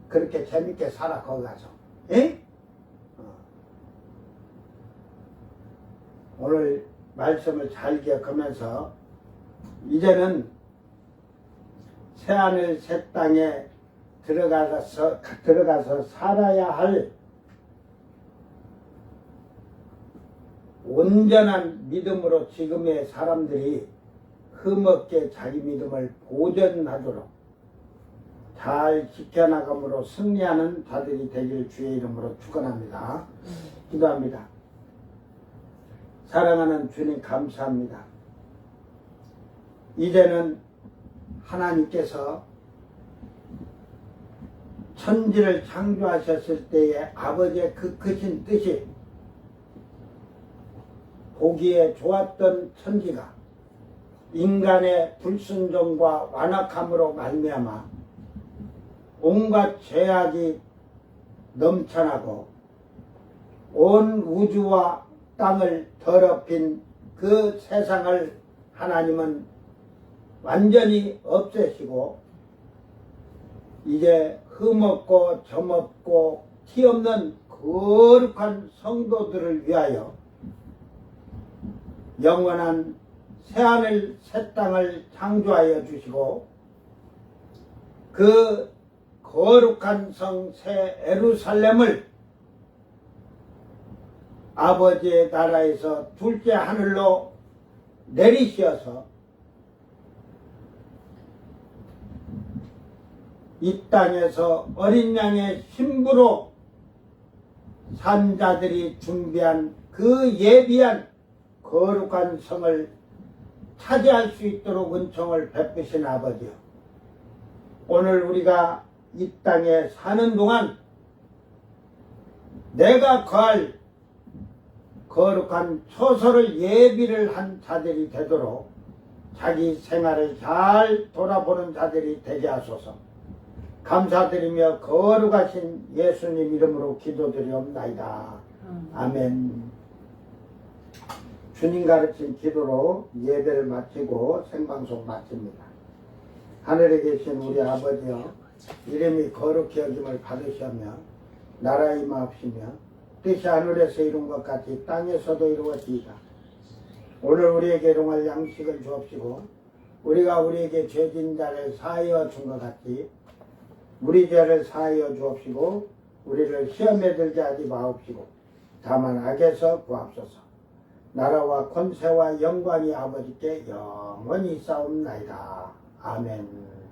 그렇게 재밌게 살아. 거기 가서. 에? 오늘 말씀을 잘 기억하면서 이제는 새하늘 새 땅에 들어가서 살아야 할 온전한 믿음으로 지금의 사람들이 흠없게 자기 믿음을 보존하도록 잘 지켜나감으로 승리하는 자들이 되길 주의 이름으로 축원합니다. 기도합니다. 사랑하는 주님 감사합니다. 이제는 하나님께서 천지를 창조하셨을 때에 아버지의 그 크신 뜻이 보기에 좋았던 천지가 인간의 불순종과 완악함으로 말미암아 온갖 죄악이 넘쳐나고 온 우주와 땅을 더럽힌 그 세상을 하나님은 완전히 없애시고 이제 흠없고 점없고 티없는 거룩한 성도들을 위하여 영원한 새하늘 새 땅을 창조하여 주시고 그 거룩한 성 새 예루살렘을 아버지의 나라에서 둘째 하늘로 내리시어서 이 땅에서 어린 양의 신부로 산자들이 준비한 그 예비한 거룩한 성을 차지할 수 있도록 은총을 베푸신 아버지요. 오늘 우리가 이 땅에 사는 동안 내가 거할 거룩한 처소를 예비를 한 자들이 되도록 자기 생활을 잘 돌아보는 자들이 되게 하소서. 감사드리며 거룩하신 예수님 이름으로 기도드리옵나이다. 아멘. 주님 가르친 기도로 예배를 마치고 생방송 마칩니다. 하늘에 계신 우리 아버지여, 이름이 거룩히 여김을 받으시며 나라 임하옵시며 뜻이 하늘에서 이룬 것 같이 땅에서도 이루어지이다. 오늘 우리에게 일용할 양식을 주옵시고 우리가 우리에게 죄진 자를 사하여 준 것 같이 우리 죄를 사하여 주옵시고 우리를 시험에 들게 하지 마옵시고 다만 악에서 구하옵소서. 나라와 권세와 영광이 아버지께 영원히 있사옵나이다. 아멘.